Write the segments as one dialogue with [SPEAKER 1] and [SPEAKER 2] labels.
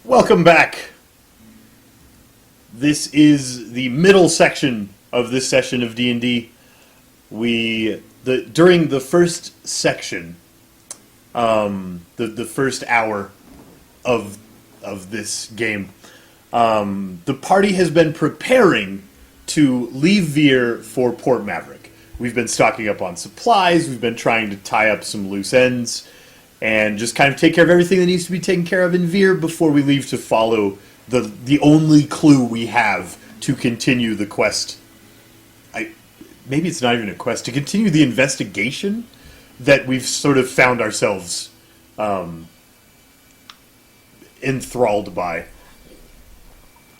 [SPEAKER 1] Welcome back. This is the middle section of this session of D&D. During the first section, the first hour of this game, the party has been preparing to leave Veer for Port Maverick. We've been stocking up on supplies, we've been trying to tie up some loose ends, and just kind of take care of everything that needs to be taken care of in Veer before we leave to follow the only clue we have to continue the quest. Maybe it's not even a quest, to continue the investigation that we've sort of found ourselves enthralled by.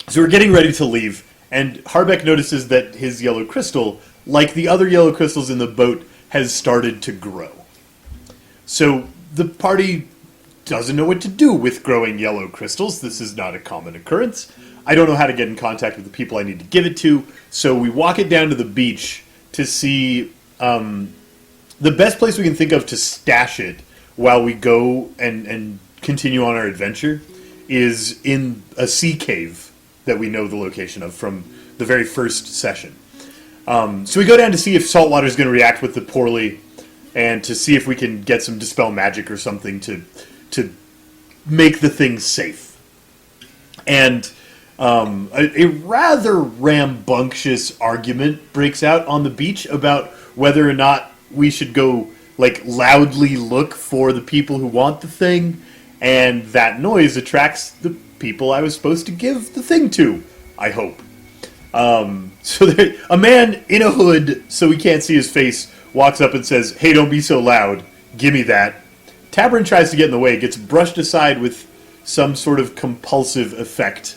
[SPEAKER 1] So we're getting ready to leave, and Harbeck notices that his yellow crystal, like the other yellow crystals in the boat, has started to grow. So the party doesn't know what to do with growing yellow crystals. This is not a common occurrence. I don't know how to get in contact with the people I need to give it to, so we walk it down to the beach to see the best place we can think of to stash it while we go and continue on our adventure is in a sea cave that we know the location of from the very first session. So we go down to see if saltwater is going to react with it poorly, and to see if we can get some dispel magic or something to make the thing safe. And a rather rambunctious argument breaks out on the beach about whether or not we should go loudly look for the people who want the thing, and that noise attracts the people I was supposed to give the thing to, I hope. So a man in a hood, so we can't see his face, walks up and says, "Hey, don't be so loud. Give me that." Tabern tries to get in the way, gets brushed aside with some sort of compulsive effect.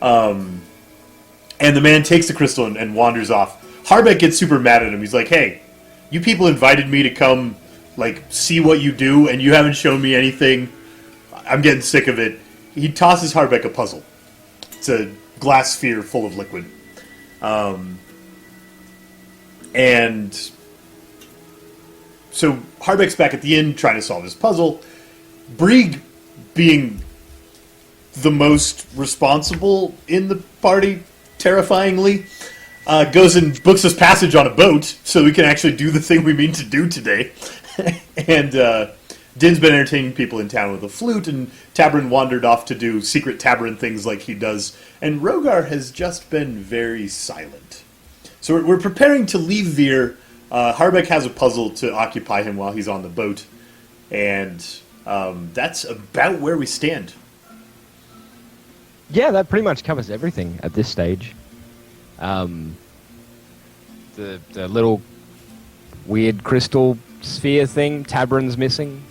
[SPEAKER 1] And the man takes the crystal and wanders off. Harbeck gets super mad at him. He's like, "Hey, you people invited me to come, see what you do, and you haven't shown me anything. I'm getting sick of it." He tosses Harbeck a puzzle. It's a glass sphere full of liquid. And so Harbeck's back at the inn trying to solve his puzzle. Brieg, being the most responsible in the party, terrifyingly, goes and books us passage on a boat so we can actually do the thing we mean to do today. And Din's been entertaining people in town with a flute, and Tabern wandered off to do secret Tabern things like he does, and Rogar has just been very silent. So we're preparing to leave Veer. Harbeck has a puzzle to occupy him while he's on the boat, and that's about where we stand.
[SPEAKER 2] Yeah, that pretty much covers everything at this stage. The little weird crystal sphere thing, Tabern's missing.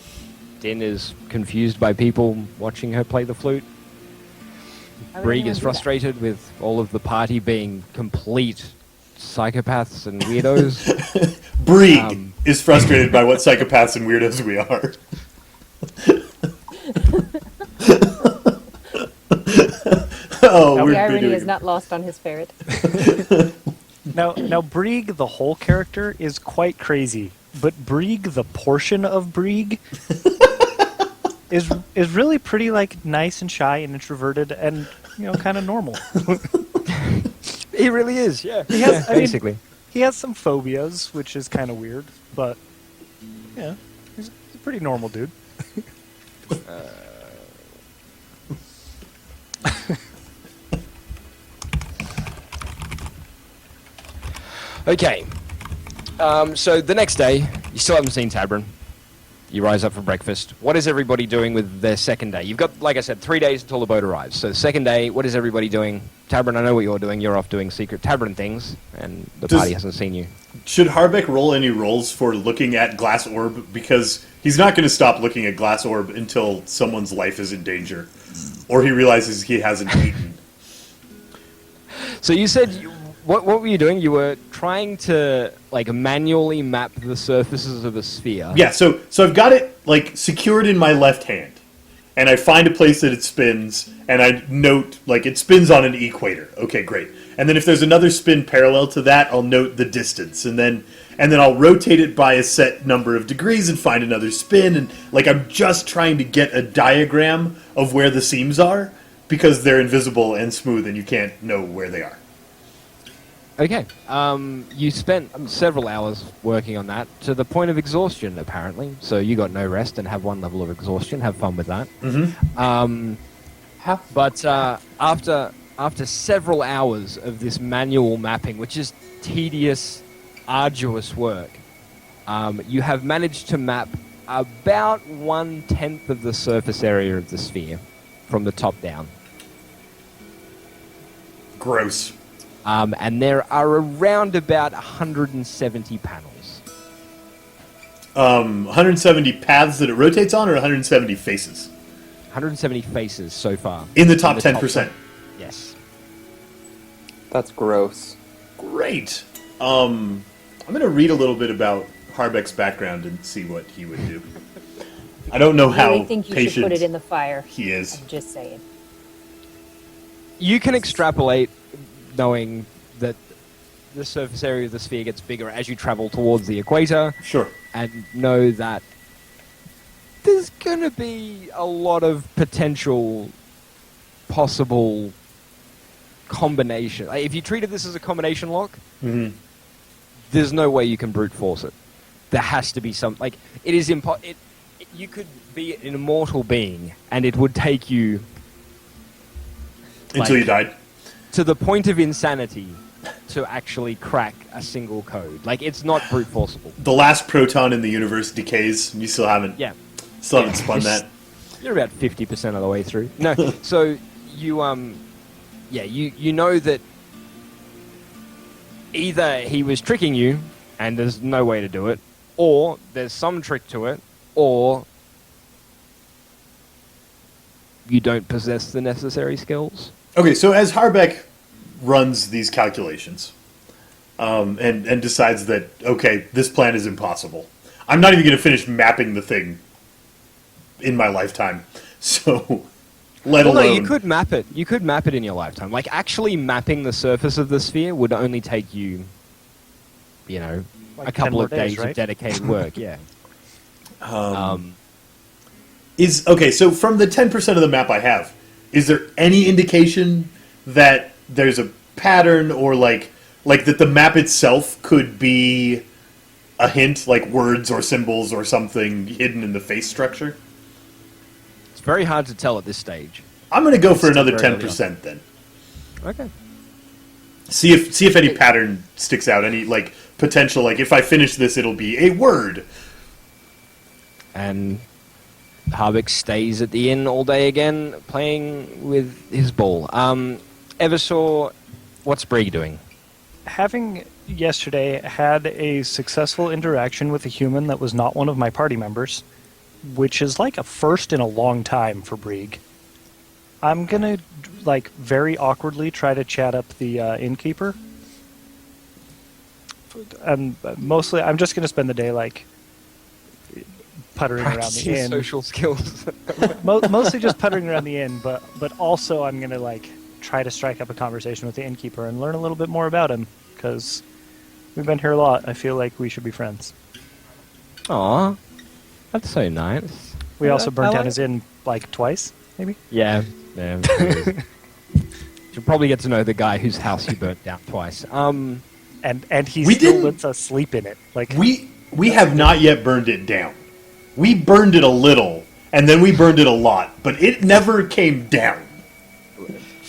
[SPEAKER 2] Din is confused by people watching her play the flute. Brieg is frustrated with all of the party being complete psychopaths and weirdos.
[SPEAKER 1] Brieg is frustrated by what psychopaths and weirdos we are.
[SPEAKER 3] The irony is not lost on his ferret.
[SPEAKER 4] Now, Brieg, the whole character, is quite crazy, but Brieg, the portion of Brieg, is really pretty nice and shy and introverted and kind of normal.
[SPEAKER 2] He really is, yeah.
[SPEAKER 4] Basically. He has some phobias, which is kind of weird, but yeah, he's a pretty normal dude.
[SPEAKER 2] Okay, so the next day, you still haven't seen Tabern. You rise up for breakfast. What is everybody doing with their second day? You've got, like I said, 3 days until the boat arrives. So the second day, what is everybody doing? Tabern, I know what you're doing. You're off doing secret Tabern things, and the party hasn't seen you.
[SPEAKER 1] Should Harbeck roll any rolls for looking at Glass Orb? Because he's not going to stop looking at Glass Orb until someone's life is in danger. Or he realizes he hasn't eaten.
[SPEAKER 2] So you said... What were you doing? You were trying to manually map the surfaces of a sphere.
[SPEAKER 1] Yeah, so I've got it secured in my left hand, and I find a place that it spins, and I note, like, it spins on an equator. Okay, great. And then if there's another spin parallel to that, I'll note the distance, and then I'll rotate it by a set number of degrees and find another spin, and, like, I'm just trying to get a diagram of where the seams are, because they're invisible and smooth, and you can't know where they are.
[SPEAKER 2] Okay. You spent several hours working on that to the point of exhaustion, apparently. So you got no rest and have one level of exhaustion. Have fun with that.
[SPEAKER 1] Mm-hmm.
[SPEAKER 2] But after several hours of this manual mapping, which is tedious, arduous work, you have managed to map about 1/10 of the surface area of the sphere from the top down.
[SPEAKER 1] Gross.
[SPEAKER 2] And there are around about 170 panels.
[SPEAKER 1] 170 paths that it rotates on, or 170 faces?
[SPEAKER 2] 170 faces so far.
[SPEAKER 1] In the top 10%?
[SPEAKER 2] Yes.
[SPEAKER 5] That's gross.
[SPEAKER 1] Great. I'm going to read a little bit about Harbeck's background and see what he would do. I don't know how
[SPEAKER 3] I think you should
[SPEAKER 1] patient
[SPEAKER 3] put it in the fire.
[SPEAKER 1] he is.
[SPEAKER 3] I'm just saying.
[SPEAKER 2] You can extrapolate, knowing that the surface area of the sphere gets bigger as you travel towards the equator.
[SPEAKER 1] Sure.
[SPEAKER 2] And know that there's going to be a lot of potential possible combination. Like, if you treated this as a combination lock, there's no way you can brute force it. There has to be some... Like, it is impossible... You could be an immortal being, and it would take you...
[SPEAKER 1] Until you died.
[SPEAKER 2] To the point of insanity to actually crack a single code. Like, it's not brute forceable.
[SPEAKER 1] The last proton in the universe decays, and you still haven't spun that.
[SPEAKER 2] You're about 50% of the way through. No, so you you know that either he was tricking you and there's no way to do it, or there's some trick to it, or you don't possess the necessary skills.
[SPEAKER 1] Okay, so as Harbeck runs these calculations and decides that, okay, this plan is impossible, I'm not even going to finish mapping the thing in my lifetime. So, alone...
[SPEAKER 2] No, you could map it. You could map it in your lifetime. Like, actually mapping the surface of the sphere would only take you, like a couple of days
[SPEAKER 4] right?
[SPEAKER 2] of dedicated work, yeah.
[SPEAKER 1] Okay, so from the 10% of the map I have, is there any indication that there's a pattern, or like that the map itself could be a hint, like words or symbols or something hidden in the face structure?
[SPEAKER 2] It's very hard to tell at this stage.
[SPEAKER 1] I'm going to go for
[SPEAKER 2] It's
[SPEAKER 1] another
[SPEAKER 2] very early
[SPEAKER 1] 10% then.
[SPEAKER 2] Okay.
[SPEAKER 1] See if any pattern sticks out, any like potential, like if I finish this it'll be a word.
[SPEAKER 2] And Harbeck stays at the inn all day again, playing with his ball. Eversaw, what's Brig doing?
[SPEAKER 4] Having yesterday had a successful interaction with a human that was not one of my party members, which is like a first in a long time for Brig, I'm gonna very awkwardly try to chat up the innkeeper. And mostly, I'm just gonna spend the day puttering around the
[SPEAKER 2] Practicing
[SPEAKER 4] inn.
[SPEAKER 2] social skills.
[SPEAKER 4] Mostly just puttering around the inn, but also I'm gonna try to strike up a conversation with the innkeeper and learn a little bit more about him, because we've been here a lot. I feel like we should be friends.
[SPEAKER 2] Aw, that's so nice.
[SPEAKER 4] We also burnt down
[SPEAKER 2] like
[SPEAKER 4] his inn twice, maybe.
[SPEAKER 2] Yeah. You'll probably get to know the guy whose house you burnt down twice.
[SPEAKER 4] And he
[SPEAKER 1] We
[SPEAKER 4] still
[SPEAKER 1] didn't-
[SPEAKER 4] lets us sleep in it.
[SPEAKER 1] We have not yet burned it down. We burned it a little, and then we burned it a lot, but it never came down.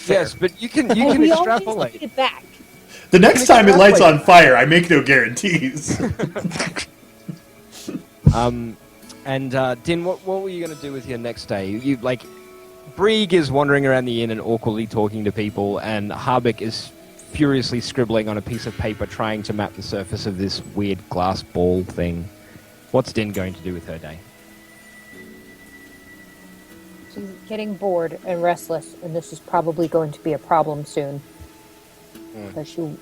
[SPEAKER 2] Yes, but you can
[SPEAKER 3] And we always
[SPEAKER 2] extrapolate.
[SPEAKER 3] take it back.
[SPEAKER 1] The next time it lights on fire, I make no guarantees.
[SPEAKER 2] Din, what were you going to do with your next day? Brig is wandering around the inn and awkwardly talking to people, and Harbeck is furiously scribbling on a piece of paper trying to map the surface of this weird glass ball thing. What's Din going to do with her day?
[SPEAKER 3] She's getting bored and restless, and this is probably going to be a problem soon. But she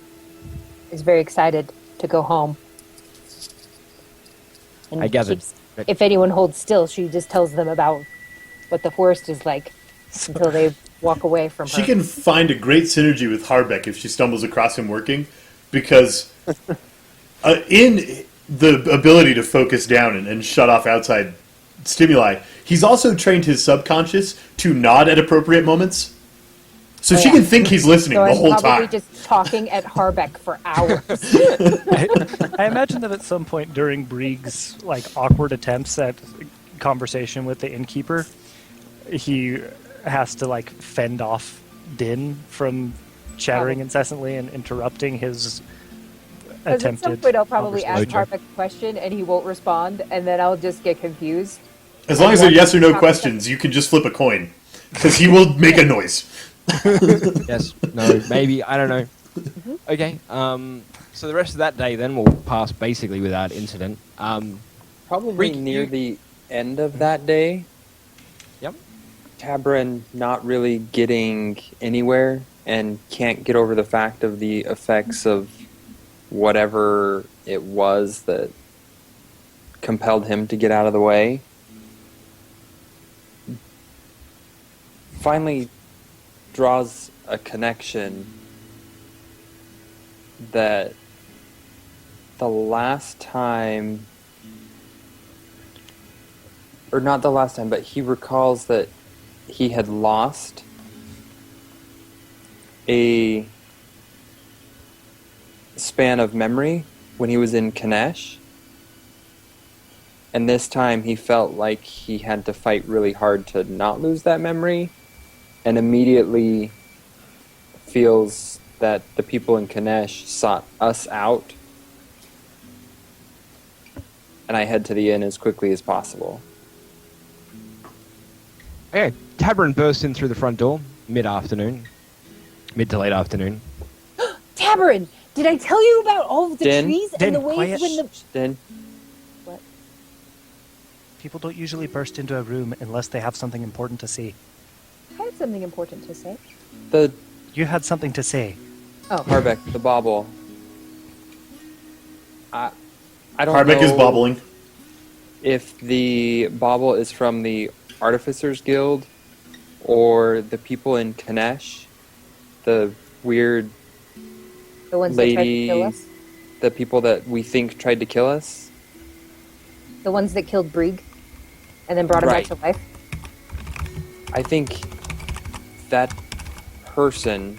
[SPEAKER 3] is very excited to go home. And
[SPEAKER 2] I gathered.
[SPEAKER 3] if anyone holds still, she just tells them about what the forest is like until they walk away from her.
[SPEAKER 1] She can find a great synergy with Harbeck if she stumbles across him working, because in the ability to focus down and shut off outside stimuli, he's also trained his subconscious to nod at appropriate moments. So she can think he's listening
[SPEAKER 3] So
[SPEAKER 1] the
[SPEAKER 3] I'm
[SPEAKER 1] whole
[SPEAKER 3] probably
[SPEAKER 1] time.
[SPEAKER 3] just talking at Harbeck for hours.
[SPEAKER 4] I imagine that at some point during Brieg's awkward attempts at conversation with the innkeeper, he has to fend off Din from chattering
[SPEAKER 3] Probably.
[SPEAKER 4] incessantly and interrupting his
[SPEAKER 3] Because at some
[SPEAKER 4] attempted
[SPEAKER 3] point I'll probably ask
[SPEAKER 4] conversation.
[SPEAKER 3] Harbeck a question and he won't respond, and then I'll just get confused.
[SPEAKER 1] As long as they're yes or no questions, you can just flip a coin, because he will make a noise.
[SPEAKER 2] Yes, no, maybe, I don't know. Okay, so the rest of that day then will pass basically without incident.
[SPEAKER 5] Probably
[SPEAKER 2] Rick,
[SPEAKER 5] near
[SPEAKER 2] you-
[SPEAKER 5] the end of that day,
[SPEAKER 2] Yep.
[SPEAKER 5] Tabran not really getting anywhere and can't get over the fact of the effects of whatever it was that compelled him to get out of the way. Finally draws a connection that the last time, or not the last time, but he recalls that he had lost a span of memory when he was in Kanesh. And this time he felt like he had to fight really hard to not lose that memory, and immediately feels that the people in Kanesh sought us out, and I head to the inn as quickly as possible.
[SPEAKER 2] Okay, Tabern bursts in through the front door, mid-afternoon. Mid to late afternoon.
[SPEAKER 3] Tabarin, did I tell you about all of the
[SPEAKER 5] Din,
[SPEAKER 3] trees
[SPEAKER 4] Din,
[SPEAKER 3] and the ways
[SPEAKER 4] quiet.
[SPEAKER 3] when the...
[SPEAKER 5] Then
[SPEAKER 3] What?
[SPEAKER 4] People don't usually burst into a room unless they have something important to say.
[SPEAKER 3] I have something important to say.
[SPEAKER 5] the
[SPEAKER 4] You had something to say.
[SPEAKER 3] Oh,
[SPEAKER 5] Harbeck, the bauble. I don't know
[SPEAKER 1] Harbeck is bobbling.
[SPEAKER 5] if the bauble is from the Artificers Guild or the people in Kanesh, the weird
[SPEAKER 3] the ones that tried to
[SPEAKER 5] lady,
[SPEAKER 3] kill us?
[SPEAKER 5] the people that we think tried to kill us.
[SPEAKER 3] The ones that killed Brieg and then brought him
[SPEAKER 5] Right.
[SPEAKER 3] back to life?
[SPEAKER 5] I think that person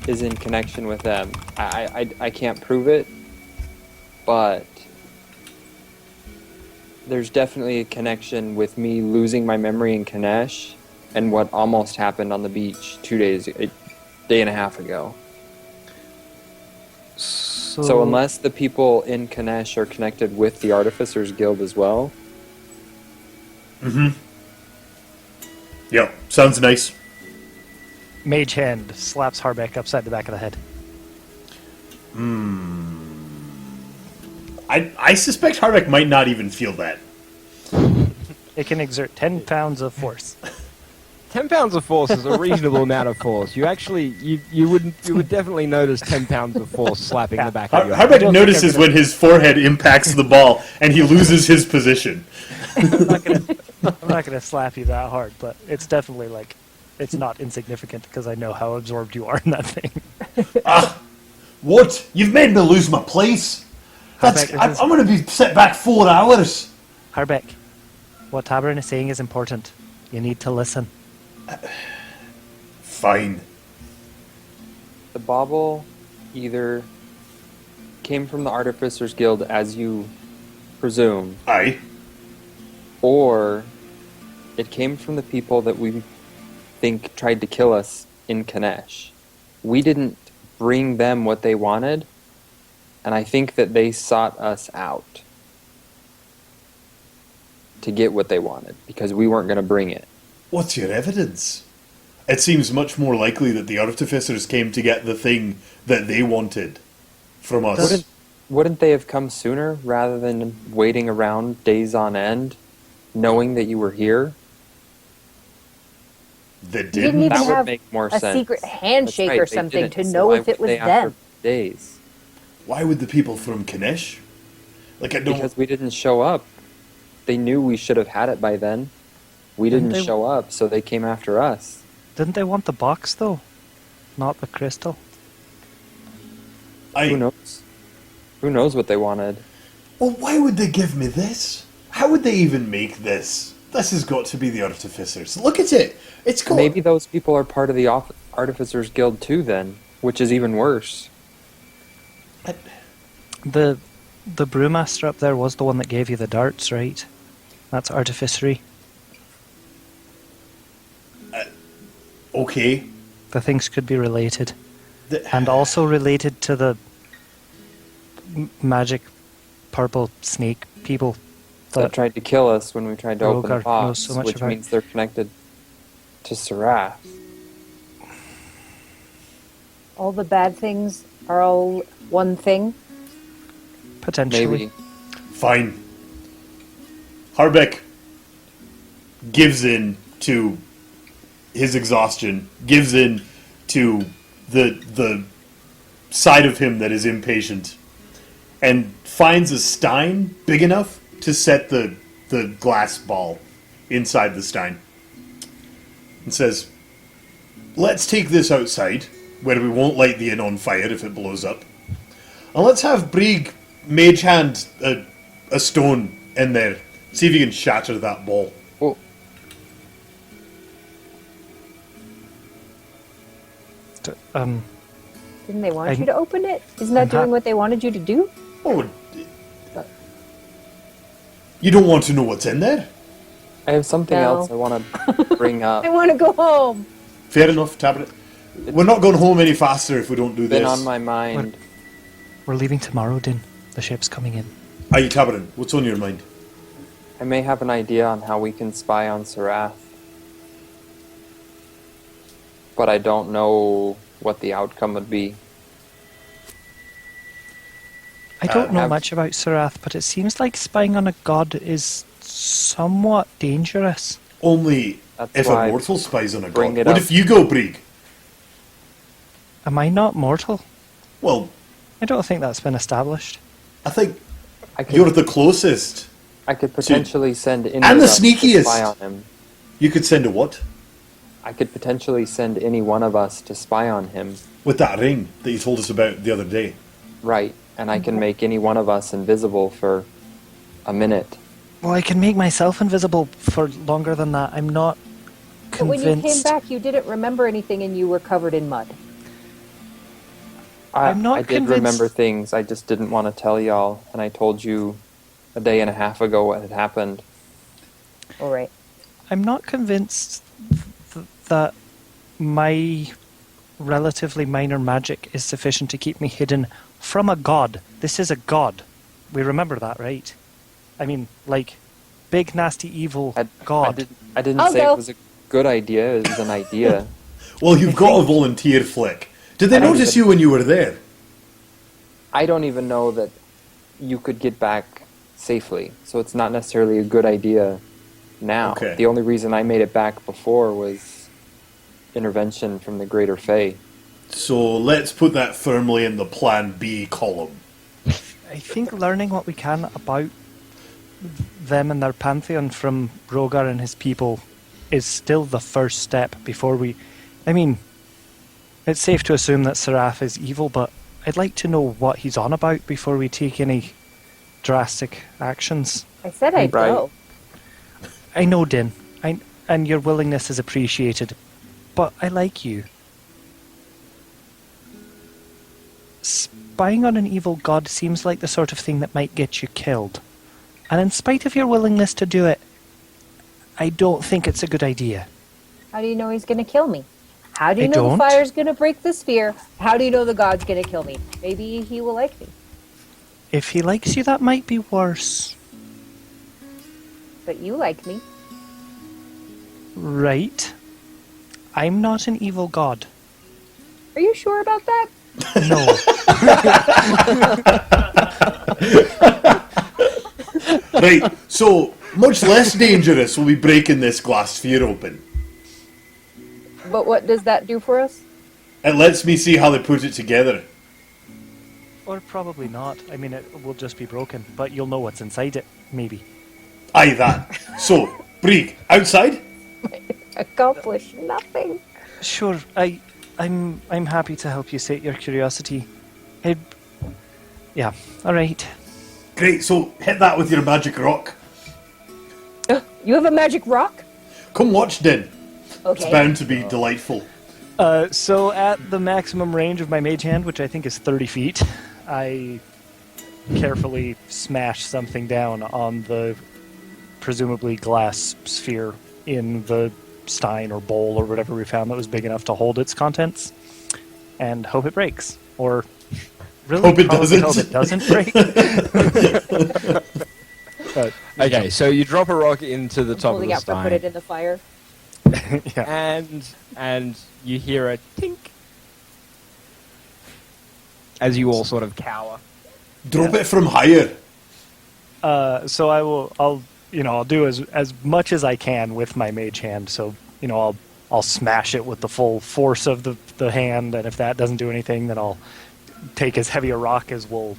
[SPEAKER 5] is in connection with them. I can't prove it, but there's definitely a connection with me losing my memory in Kanesh and what almost happened on the beach a day and a half ago. So unless the people in Kanesh are connected with the Artificers Guild as well,
[SPEAKER 1] Yep, sounds nice.
[SPEAKER 4] Mage Hand slaps Harbeck upside the back of the head.
[SPEAKER 1] I suspect Harbeck might not even feel that.
[SPEAKER 4] It can exert 10 pounds of force.
[SPEAKER 2] 10 pounds of force is a reasonable amount of force. You actually, you would definitely notice 10 pounds of force slapping the back of your head.
[SPEAKER 1] Harbeck notices when his forehead impacts the ball and he loses his position.
[SPEAKER 4] I'm not gonna slap you that hard, but it's definitely it's not insignificant because I know how absorbed you are in that thing.
[SPEAKER 1] What? You've made me lose my place.
[SPEAKER 4] Harbeck,
[SPEAKER 1] I'm going to be set back 4 hours.
[SPEAKER 4] Harbeck, what Tabarin is saying is important. You need to listen.
[SPEAKER 1] Fine.
[SPEAKER 5] the bauble either came from the Artificers Guild, as you presume,
[SPEAKER 1] Aye.
[SPEAKER 5] or it came from the people that we think tried to kill us in Kanesh. We didn't bring them what they wanted, and I think that they sought us out to get what they wanted, because we weren't going to bring it.
[SPEAKER 1] What's your evidence? It seems much more likely that the Artificers came to get the thing that they wanted from us.
[SPEAKER 5] Wouldn't they have come sooner, rather than waiting around days on end, knowing that you were here?
[SPEAKER 1] They
[SPEAKER 3] didn't
[SPEAKER 1] didn't?
[SPEAKER 3] even
[SPEAKER 5] That would
[SPEAKER 3] have
[SPEAKER 5] make more
[SPEAKER 3] a
[SPEAKER 5] sense.
[SPEAKER 3] secret handshake
[SPEAKER 5] That's right,
[SPEAKER 3] or
[SPEAKER 5] they
[SPEAKER 3] something
[SPEAKER 5] didn't,
[SPEAKER 3] to
[SPEAKER 5] so
[SPEAKER 3] know
[SPEAKER 5] why
[SPEAKER 3] if it
[SPEAKER 5] would
[SPEAKER 3] was
[SPEAKER 5] they after
[SPEAKER 3] them.
[SPEAKER 5] days?
[SPEAKER 1] Why would the people from Kanesh? Like, I don't...
[SPEAKER 5] Because we didn't show up. They knew we should have had it by then. We
[SPEAKER 4] Didn't
[SPEAKER 5] didn't
[SPEAKER 4] they-
[SPEAKER 5] show up, so they came after us.
[SPEAKER 4] Didn't they want the box, though? Not the crystal?
[SPEAKER 5] Who knows? Who knows what they wanted?
[SPEAKER 1] Well, why would they give me this? How would they even make this? This has got to be the Artificers. Look at it. It's got...
[SPEAKER 5] Maybe those people are part of the Artificers Guild too, then, which is even worse.
[SPEAKER 4] The brewmaster up there was the one that gave you the darts, right? That's artificery.
[SPEAKER 1] Okay.
[SPEAKER 4] The things could be related.
[SPEAKER 1] The-
[SPEAKER 4] And also related to the magic purple snake people.
[SPEAKER 5] That tried to kill us when we tried to open the
[SPEAKER 4] Rogar knows
[SPEAKER 5] box,
[SPEAKER 4] so much
[SPEAKER 5] which
[SPEAKER 4] about.
[SPEAKER 5] means they're connected to Serath.
[SPEAKER 3] All the bad things are all one thing.
[SPEAKER 4] Potentially.
[SPEAKER 5] Maybe.
[SPEAKER 1] Fine. Harbeck gives in to his exhaustion, gives in to the side of him that is impatient, and finds a stein big enough to set the glass ball inside the stein. And says, let's take this outside, where we won't light the inn on fire if it blows up. And let's have Brieg mage hand a stone in there. See if you can shatter that ball.
[SPEAKER 5] Well,
[SPEAKER 3] Didn't they want
[SPEAKER 4] I-
[SPEAKER 3] you to open it? Isn't that
[SPEAKER 4] I'm
[SPEAKER 3] doing
[SPEAKER 4] ha-
[SPEAKER 3] what they wanted you to do?
[SPEAKER 1] Oh, you don't want to know what's in there?
[SPEAKER 5] I have something
[SPEAKER 3] No.
[SPEAKER 5] else I want to bring up.
[SPEAKER 3] I want to go home.
[SPEAKER 1] Fair enough, Tablet. We're not going home any faster if we don't do
[SPEAKER 5] Been
[SPEAKER 1] this.
[SPEAKER 5] on my mind.
[SPEAKER 4] We're leaving tomorrow, Din. The ship's coming in.
[SPEAKER 1] Aye, Tabarin, what's on your mind?
[SPEAKER 5] I may have an idea on how we can spy on Serath. But I don't know what the outcome would be.
[SPEAKER 4] I don't know
[SPEAKER 5] have-
[SPEAKER 4] much about Serath, but it seems like spying on a god is somewhat dangerous.
[SPEAKER 1] Only
[SPEAKER 5] That's
[SPEAKER 1] if
[SPEAKER 5] why
[SPEAKER 1] a mortal spies on a
[SPEAKER 5] bring
[SPEAKER 1] god.
[SPEAKER 5] it
[SPEAKER 1] What
[SPEAKER 5] up.
[SPEAKER 1] if you go, Brieg?
[SPEAKER 4] Am I not mortal?
[SPEAKER 1] Well,
[SPEAKER 4] I don't think that's been established.
[SPEAKER 1] I think
[SPEAKER 5] I could,
[SPEAKER 1] you're the closest.
[SPEAKER 5] I could potentially send any
[SPEAKER 1] And
[SPEAKER 5] of
[SPEAKER 1] the
[SPEAKER 5] us to
[SPEAKER 1] sneakiest.
[SPEAKER 5] spy on him.
[SPEAKER 1] You could send a what?
[SPEAKER 5] I could potentially send any one of us to spy on him.
[SPEAKER 1] With that ring that you told us about the other day.
[SPEAKER 5] Right. And I can make any one of us invisible for a minute.
[SPEAKER 4] Well, I can make myself invisible for longer than that. I'm not
[SPEAKER 3] But when you came
[SPEAKER 4] convinced.
[SPEAKER 3] back, you didn't remember anything and you were covered in mud.
[SPEAKER 5] I,
[SPEAKER 4] I'm not
[SPEAKER 5] I did
[SPEAKER 4] convinced-
[SPEAKER 5] remember things. I just didn't want to tell y'all. And I told you a day and a half ago what had happened.
[SPEAKER 3] All right.
[SPEAKER 4] I'm not convinced that my relatively minor magic is sufficient to keep me hidden from a god. This is a god. We remember that, right? I mean, like, big, nasty, evil god.
[SPEAKER 5] I didn't
[SPEAKER 3] I'll
[SPEAKER 5] say
[SPEAKER 3] go.
[SPEAKER 5] it was a good idea. It was an idea.
[SPEAKER 1] Well, you've got a volunteer flick. Did they
[SPEAKER 5] I don't
[SPEAKER 1] notice
[SPEAKER 5] even-
[SPEAKER 1] you when you were there?
[SPEAKER 5] I don't even know that you could get back safely. So it's not necessarily a good idea now.
[SPEAKER 1] Okay.
[SPEAKER 5] The only reason I made it back before was intervention from the Greater Fae.
[SPEAKER 1] So let's put that firmly in the Plan B column.
[SPEAKER 4] I think learning what we can about them and their pantheon from Rogar and his people is still the first step before we... I mean, it's safe to assume that Serath is evil, but I'd like to know what he's on about before we take any drastic actions.
[SPEAKER 3] I said I'd
[SPEAKER 5] Right.
[SPEAKER 3] go.
[SPEAKER 4] I know, Din, and your willingness is appreciated, but I like you. Spying on an evil god seems like the sort of thing that might get you killed. And in spite of your willingness to do it, I don't think it's a good idea.
[SPEAKER 3] How do you know he's going to kill me? How do you
[SPEAKER 4] I
[SPEAKER 3] know
[SPEAKER 4] don't.
[SPEAKER 3] the fire's going to break the sphere? How do you know the god's going to kill me? Maybe he will like me.
[SPEAKER 4] If he likes you, that might be worse.
[SPEAKER 3] But you like me.
[SPEAKER 4] Right. I'm not an evil god.
[SPEAKER 3] Are you sure about that?
[SPEAKER 4] No.
[SPEAKER 1] Right, so much less dangerous will be breaking this glass sphere open.
[SPEAKER 3] But what does that do for us?
[SPEAKER 1] It lets me see how they put it together.
[SPEAKER 4] Or probably not. I mean, it will just be broken, but you'll know what's inside it, maybe.
[SPEAKER 1] Aye, that. So, Brieg, outside?
[SPEAKER 3] Accomplish nothing.
[SPEAKER 4] Sure, I'm happy to help you sate your curiosity. Hey, yeah, all right.
[SPEAKER 1] Great, so hit that with your magic rock.
[SPEAKER 3] You have a magic rock?
[SPEAKER 1] Come watch, Din. It's
[SPEAKER 3] Okay.
[SPEAKER 1] bound to be delightful.
[SPEAKER 4] So at the maximum range of my mage hand, which I think is 30 feet, I carefully smash something down on the presumably glass sphere in the stein or bowl or whatever we found that was big enough to hold its contents, and hope it breaks. Or really
[SPEAKER 1] Hope it
[SPEAKER 4] probably
[SPEAKER 1] doesn't.
[SPEAKER 4] hope it doesn't break. But,
[SPEAKER 2] Okay, so you drop a rock into the top of
[SPEAKER 3] Pulling
[SPEAKER 2] the
[SPEAKER 3] out to put
[SPEAKER 2] stein,
[SPEAKER 3] it in the fire.
[SPEAKER 4] yeah.
[SPEAKER 2] and you hear a tink as you all sort of cower.
[SPEAKER 1] Drop it from higher.
[SPEAKER 4] So I'll do as much as I can with my mage hand. So, I'll smash it with the full force of the hand, and if that doesn't do anything, then I'll take as heavy a rock as will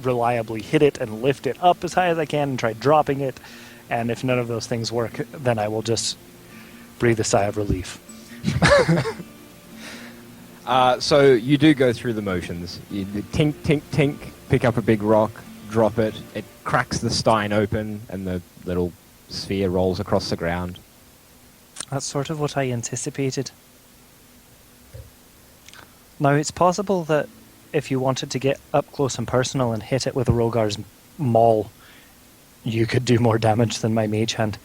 [SPEAKER 4] reliably hit it and lift it up as high as I can and try dropping it. And if none of those things work, then I will just breathe a sigh of relief.
[SPEAKER 2] So you do go through the motions. You do tink, tink, tink, pick up a big rock, drop it. It cracks the stein open, and the little sphere rolls across the ground.
[SPEAKER 4] That's sort of what I anticipated. Now, it's possible that if you wanted to get up close and personal and hit it with a Rogar's maul, you could do more damage than my mage hand.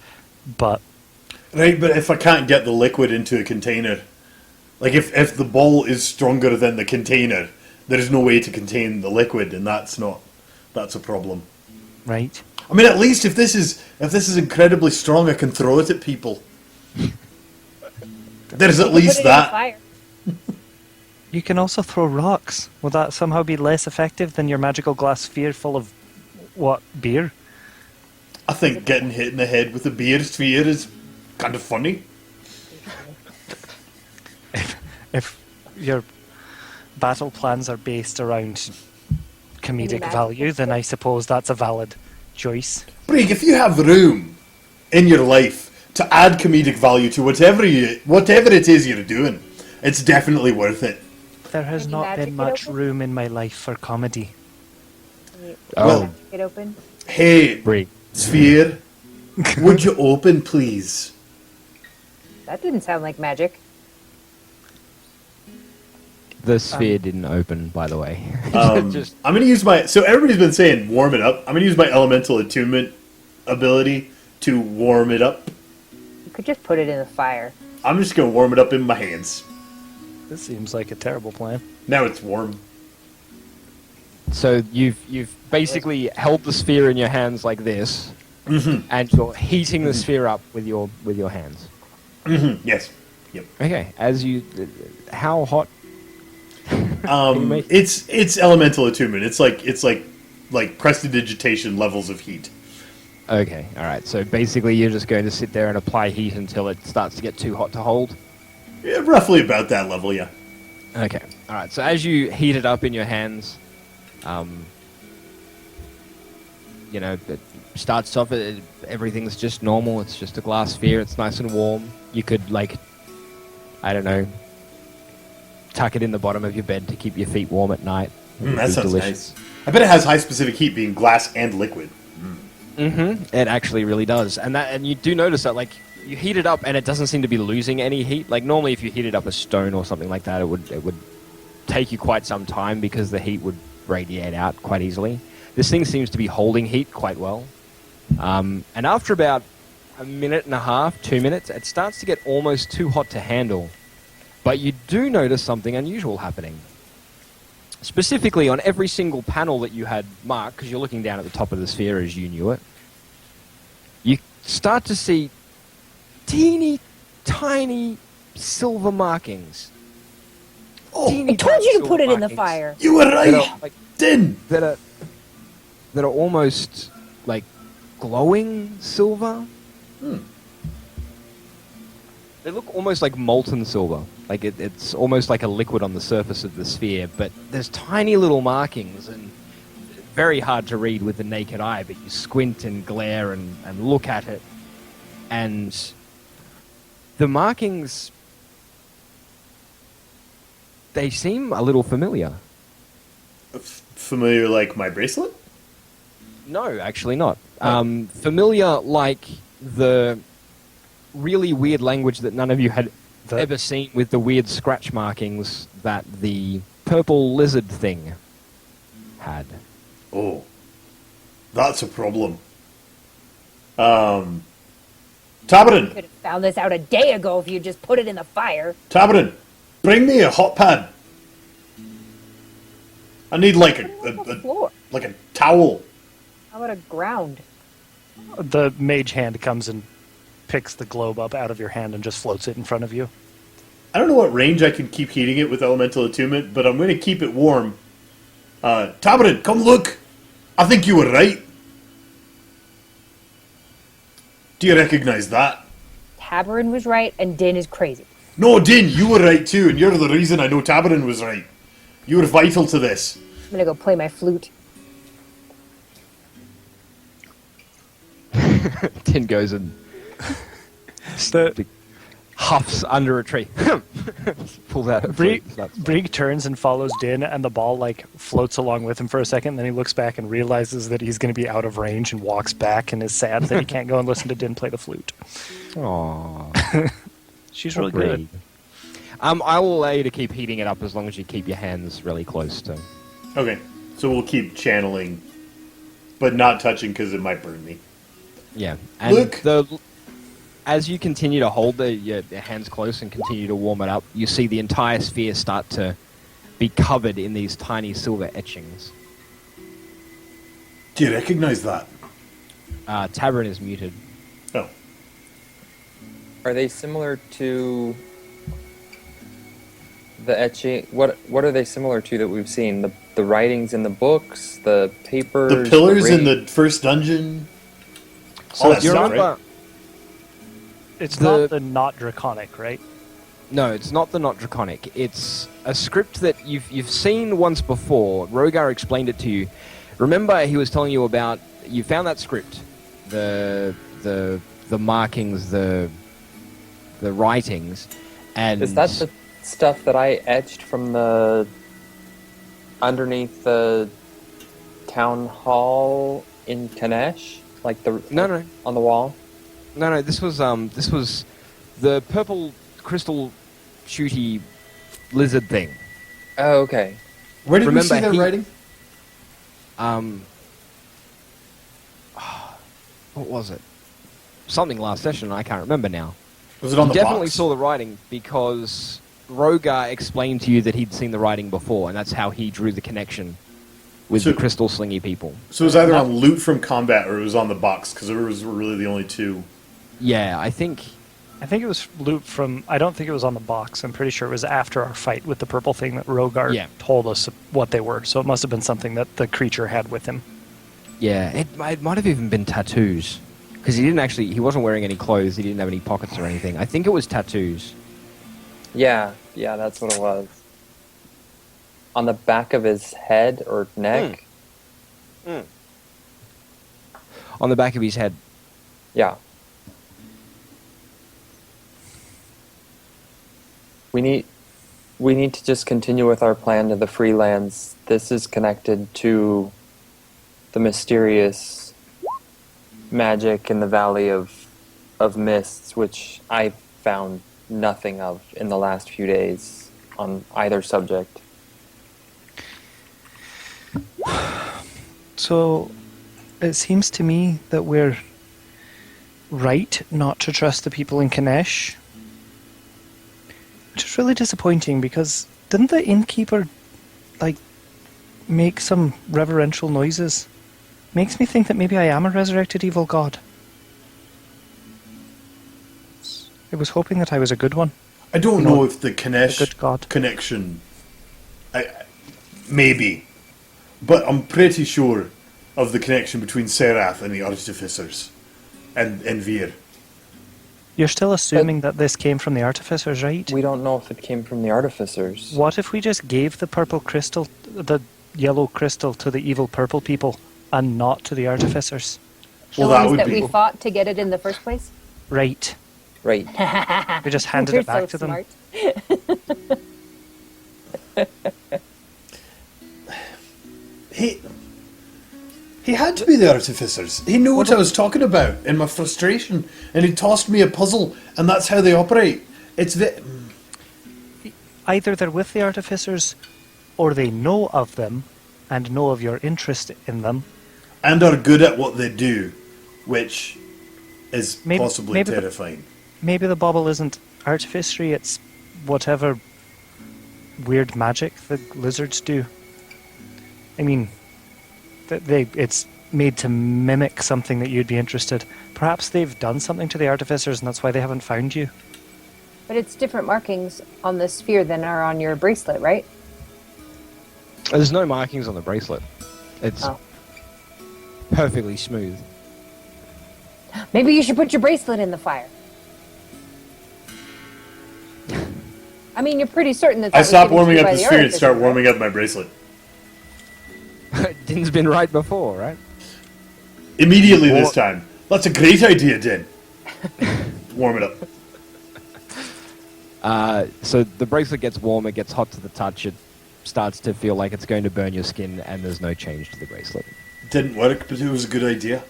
[SPEAKER 4] But
[SPEAKER 1] Right, but if I can't get the liquid into a container, like if the ball is stronger than the container, there is no way to contain the liquid, and that's a problem.
[SPEAKER 4] right,
[SPEAKER 1] I mean, at least if this is incredibly strong, I can throw it at people. There's at
[SPEAKER 3] Put it
[SPEAKER 1] least
[SPEAKER 3] in the
[SPEAKER 1] that.
[SPEAKER 3] fire.
[SPEAKER 4] you can also throw rocks. Will that somehow be less effective than your magical glass sphere full of what, beer?
[SPEAKER 1] I think getting hit in the head with a beer sphere is kind of funny.
[SPEAKER 4] If your battle plans are based around comedic
[SPEAKER 3] magic
[SPEAKER 4] value, then I suppose that's a valid choice.
[SPEAKER 1] Brig, if you have room in your life to add comedic value to whatever it is you're doing, it's definitely worth it.
[SPEAKER 4] There has
[SPEAKER 3] Can you
[SPEAKER 4] not
[SPEAKER 3] magic
[SPEAKER 4] been
[SPEAKER 3] it
[SPEAKER 4] much
[SPEAKER 3] open?
[SPEAKER 4] room in my life for comedy.
[SPEAKER 2] Oh.
[SPEAKER 3] Get open.
[SPEAKER 1] Hey,
[SPEAKER 2] Brig.
[SPEAKER 1] sphere, would you open, please?
[SPEAKER 3] That didn't sound like magic.
[SPEAKER 2] The sphere didn't open, by the way. Just
[SPEAKER 1] I'm going to use my... So everybody's been saying warm it up. I'm going to use my elemental attunement ability to warm it up.
[SPEAKER 3] You could just put it in the fire.
[SPEAKER 1] I'm just going to warm it up in my hands.
[SPEAKER 4] This seems like a terrible plan.
[SPEAKER 1] Now it's warm.
[SPEAKER 2] so you've basically held the sphere in your hands like this, and you're heating the sphere up with your hands.
[SPEAKER 1] Yes. Yep.
[SPEAKER 2] Okay, how hot? you make-
[SPEAKER 1] It's elemental attunement. It's like prestidigitation levels of heat.
[SPEAKER 2] Okay, all right. So basically, you're just going to sit there and apply heat until it starts to get too hot to hold.
[SPEAKER 1] Yeah, roughly about that level, yeah.
[SPEAKER 2] Okay, all right. So as you heat it up in your hands, it starts off. Everything's just normal. It's just a glass sphere. It's nice and warm. You could I don't know, tuck it in the bottom of your bed to keep your feet warm at night. It would
[SPEAKER 1] That
[SPEAKER 2] be
[SPEAKER 1] sounds
[SPEAKER 2] delicious.
[SPEAKER 1] nice. I bet it has high specific heat, being glass and liquid.
[SPEAKER 2] Mm-hmm. It actually really does, and you do notice that you heat it up and it doesn't seem to be losing any heat. Like normally, if you heated up a stone or something like that, it would take you quite some time because the heat would radiate out quite easily. This thing seems to be holding heat quite well, and after about a minute and a half, 2 minutes, it starts to get almost too hot to handle. But you do notice something unusual happening. Specifically on every single panel that you had marked, because you're looking down at the top of the sphere as you knew it, you start to see teeny, tiny silver markings.
[SPEAKER 1] Oh,
[SPEAKER 3] I told you to put it in the fire.
[SPEAKER 1] you were right!
[SPEAKER 2] That are,
[SPEAKER 1] Din!
[SPEAKER 2] that are almost like glowing silver. They look almost like molten silver. Like it's almost like a liquid on the surface of the sphere, but there's tiny little markings and very hard to read with the naked eye, but you squint and glare and look at it, and The markings, they seem a little familiar.
[SPEAKER 1] Familiar like my bracelet?
[SPEAKER 2] No, actually not.
[SPEAKER 1] Oh.
[SPEAKER 2] Familiar like the really weird language that none of you had
[SPEAKER 4] The-
[SPEAKER 2] ever seen with the weird scratch markings that the purple lizard thing had.
[SPEAKER 1] Oh. That's a problem. Tabarin!
[SPEAKER 3] Could have found this out a day ago if you just put it in the fire.
[SPEAKER 1] Tabarin! Bring me a hot pad. I need like
[SPEAKER 3] Put it on the floor.
[SPEAKER 1] like a towel.
[SPEAKER 3] How about a ground?
[SPEAKER 4] The mage hand comes and picks the globe up out of your hand and just floats it in front of you.
[SPEAKER 1] I don't know what range I can keep heating it with elemental attunement, but I'm going to keep it warm. Tabarin, come look! I think you were right. Do you recognize that?
[SPEAKER 3] Tabarin was right, and Din is crazy.
[SPEAKER 1] No, Din, you were right too, and you're the reason I know Tabarin was right. You were vital to this.
[SPEAKER 3] I'm gonna go play my flute.
[SPEAKER 2] Tin goes and huffs under a tree. Pulls out a flute.
[SPEAKER 4] Brig turns and follows Din, and the ball like floats along with him for a second. Then he looks back and realizes that he's going to be out of range and walks back and is sad that he can't go and listen to Din play the flute.
[SPEAKER 2] Aww.
[SPEAKER 4] She's really good.
[SPEAKER 2] I will allow you to keep heating it up as long as you keep your hands really close to.
[SPEAKER 1] Okay, so we'll keep channeling, but not touching because it might burn me.
[SPEAKER 2] Yeah, and
[SPEAKER 1] Look.
[SPEAKER 2] as you continue to hold your hands close and continue to warm it up, you see the entire sphere start to be covered in these tiny silver etchings.
[SPEAKER 1] Do you recognize that?
[SPEAKER 2] Tabarin is muted.
[SPEAKER 1] Oh.
[SPEAKER 5] Are they similar to the etching? What are they similar to that we've seen? The writings in the books, the papers,
[SPEAKER 1] The pillars in
[SPEAKER 5] ring-
[SPEAKER 1] the first dungeon?
[SPEAKER 2] So
[SPEAKER 1] All that
[SPEAKER 2] you
[SPEAKER 1] stuff,
[SPEAKER 2] remember?
[SPEAKER 1] right?
[SPEAKER 4] It's
[SPEAKER 2] The-
[SPEAKER 4] not the not draconic, right?
[SPEAKER 2] No, it's not the not draconic. It's a script that you've seen once before. Rogar explained it to you. Remember, he was telling you about. You found that script, the markings, the writings, and
[SPEAKER 5] Is that the stuff that I etched from the underneath the town hall in Kanesh, like the
[SPEAKER 2] No.
[SPEAKER 5] on the wall?
[SPEAKER 2] No, this was the purple crystal shooty lizard thing.
[SPEAKER 5] Oh, okay.
[SPEAKER 1] Where did
[SPEAKER 2] Remember,
[SPEAKER 1] we see that
[SPEAKER 2] he-
[SPEAKER 1] writing?
[SPEAKER 2] What was it? Something last session, I can't remember now.
[SPEAKER 1] Was it on
[SPEAKER 2] You
[SPEAKER 1] the
[SPEAKER 2] definitely
[SPEAKER 1] box?
[SPEAKER 2] saw the writing because Rogar explained to you that he'd seen the writing before, and that's how he drew the connection with
[SPEAKER 1] So-
[SPEAKER 2] the crystal slingy people.
[SPEAKER 1] So it was either on loot from combat or it was on the box, because those were really the only two.
[SPEAKER 2] Yeah, I think.
[SPEAKER 4] I think it was loot from. I don't think it was on the box. I'm pretty sure it was after our fight with the purple thing that Rogar
[SPEAKER 2] Yeah.
[SPEAKER 4] told us what they were. So it must have been something that the creature had with him.
[SPEAKER 2] Yeah, it might have even been tattoos. Because he wasn't wearing any clothes, he didn't have any pockets or anything. I think it was tattoos.
[SPEAKER 5] Yeah, that's what it was. On the back of his head or neck.
[SPEAKER 2] On the back of his head.
[SPEAKER 5] Yeah. We need to just continue with our plan to the Freelands. This is connected to the mysterious magic in the Valley of Mists, which I found nothing of in the last few days on either subject.
[SPEAKER 4] So it seems to me that we're right not to trust the people in Kanesh. Which is really disappointing because didn't the innkeeper make some reverential noises? Makes me think that maybe I am a resurrected evil god. I was hoping that I was a good one.
[SPEAKER 1] I don't
[SPEAKER 4] No,
[SPEAKER 1] know if the
[SPEAKER 4] a
[SPEAKER 1] Kanesh
[SPEAKER 4] good god.
[SPEAKER 1] connection... maybe. But I'm pretty sure of the connection between Serath and the Artificers. And Vir.
[SPEAKER 4] You're still assuming that this came from the artificers, right?
[SPEAKER 5] We don't know if it came from the Artificers.
[SPEAKER 4] What if we just gave the purple crystal, the yellow crystal, to the evil purple people and not to the artificers?
[SPEAKER 1] Well,
[SPEAKER 3] the
[SPEAKER 1] that
[SPEAKER 3] ones
[SPEAKER 1] would
[SPEAKER 3] that
[SPEAKER 1] be...
[SPEAKER 3] we fought to get it in the first place.
[SPEAKER 4] Right.
[SPEAKER 5] Right.
[SPEAKER 4] We just handed
[SPEAKER 3] You're
[SPEAKER 4] it back
[SPEAKER 3] so
[SPEAKER 4] to them.
[SPEAKER 3] smart.
[SPEAKER 1] He had to be the artificers. He knew what I was talking about in my frustration, and he tossed me a puzzle, and that's how they operate. It's the...
[SPEAKER 4] Either they're with the artificers, or they know of them, and know of your interest in them.
[SPEAKER 1] And are good at what they do, which is possibly
[SPEAKER 4] maybe
[SPEAKER 1] terrifying.
[SPEAKER 4] Maybe the bauble isn't artificery, it's whatever weird magic the lizards do. I mean, it's made to mimic something that you'd be interested. Perhaps they've done something to the artificers and that's why they haven't found you.
[SPEAKER 3] But it's different markings on the sphere than are on your bracelet, right?
[SPEAKER 2] There's no markings on the bracelet. It's
[SPEAKER 3] Oh.
[SPEAKER 2] perfectly smooth.
[SPEAKER 3] Maybe you should put your bracelet in the fire. I mean, you're pretty certain that
[SPEAKER 1] I
[SPEAKER 3] was
[SPEAKER 1] stopped
[SPEAKER 3] given to
[SPEAKER 1] warming
[SPEAKER 3] you
[SPEAKER 1] up
[SPEAKER 3] by
[SPEAKER 1] the sphere and
[SPEAKER 3] artificer,
[SPEAKER 1] start
[SPEAKER 3] right?
[SPEAKER 1] warming up my bracelet.
[SPEAKER 2] Din's been right before, right?
[SPEAKER 1] Immediately this time. That's a great idea, Din. Warm it up.
[SPEAKER 2] So the bracelet gets warm, it gets hot to the touch, it starts to feel like it's going to burn your skin, and there's no change to the bracelet.
[SPEAKER 1] Didn't work, but it was a good idea.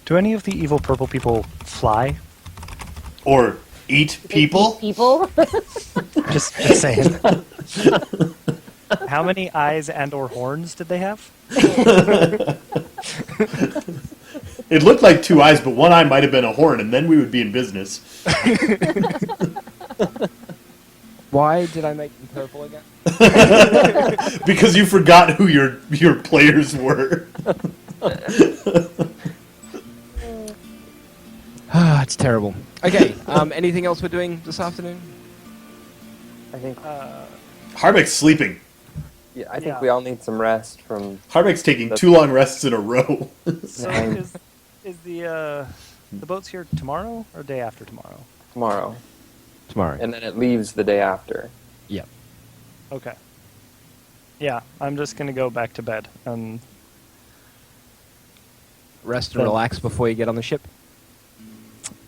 [SPEAKER 4] Do any of the evil purple people fly?
[SPEAKER 1] Or eat people?
[SPEAKER 3] People?
[SPEAKER 4] Just saying. How many eyes and or horns did they have?
[SPEAKER 1] It looked like two eyes, but one eye might have been a horn, and then we would be in business.
[SPEAKER 2] Why did I make them purple again?
[SPEAKER 1] Because you forgot who your players were.
[SPEAKER 2] It's terrible. Okay, anything else we're doing this afternoon?
[SPEAKER 5] I think
[SPEAKER 1] Harbeck's sleeping.
[SPEAKER 5] I think
[SPEAKER 4] Yeah.
[SPEAKER 5] we all need some rest from
[SPEAKER 1] Harbeck's taking 2 long rests in a row.
[SPEAKER 4] So
[SPEAKER 5] Nine.
[SPEAKER 4] is the boat's here tomorrow or day after tomorrow?
[SPEAKER 5] tomorrow,
[SPEAKER 2] Tomorrow.
[SPEAKER 5] and then it leaves the day after.
[SPEAKER 2] Yep.
[SPEAKER 4] Okay. Yeah, I'm just gonna go back to bed and
[SPEAKER 2] Rest and
[SPEAKER 4] Then-
[SPEAKER 2] relax before you get on the ship.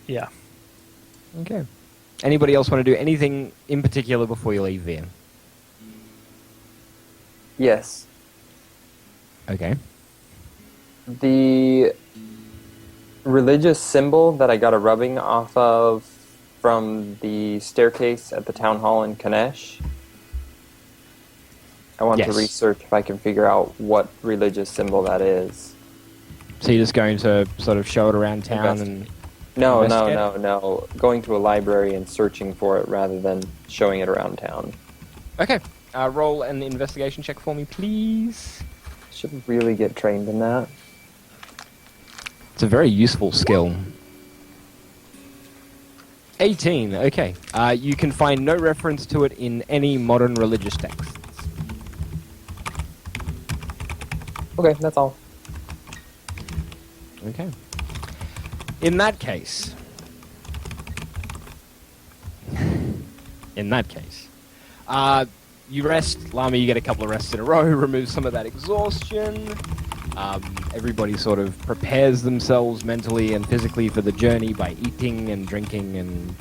[SPEAKER 4] yeah.
[SPEAKER 2] Okay. Anybody else want to do anything in particular before you leave Via?
[SPEAKER 5] Yes,
[SPEAKER 2] Okay.
[SPEAKER 5] the religious symbol that I got a rubbing off of from the staircase at the town hall in Kanesh. I want to
[SPEAKER 2] Yes.
[SPEAKER 5] research if I can figure out what religious symbol that is.
[SPEAKER 2] So you're just going to sort of show it around town
[SPEAKER 5] Invest-
[SPEAKER 2] and...
[SPEAKER 5] No,
[SPEAKER 2] Investigate?
[SPEAKER 5] no. Going to a library and searching for it rather than showing it around town.
[SPEAKER 2] Okay. Roll an investigation check for me, please.
[SPEAKER 5] Should really get trained in that.
[SPEAKER 2] It's a very useful skill. 18, okay. You can find no reference to it in any modern religious texts.
[SPEAKER 5] Okay, that's all.
[SPEAKER 2] Okay. In that case... you rest. Lama, you get a couple of rests in a row, remove some of that exhaustion. Everybody sort of prepares themselves mentally and physically for the journey by eating and drinking and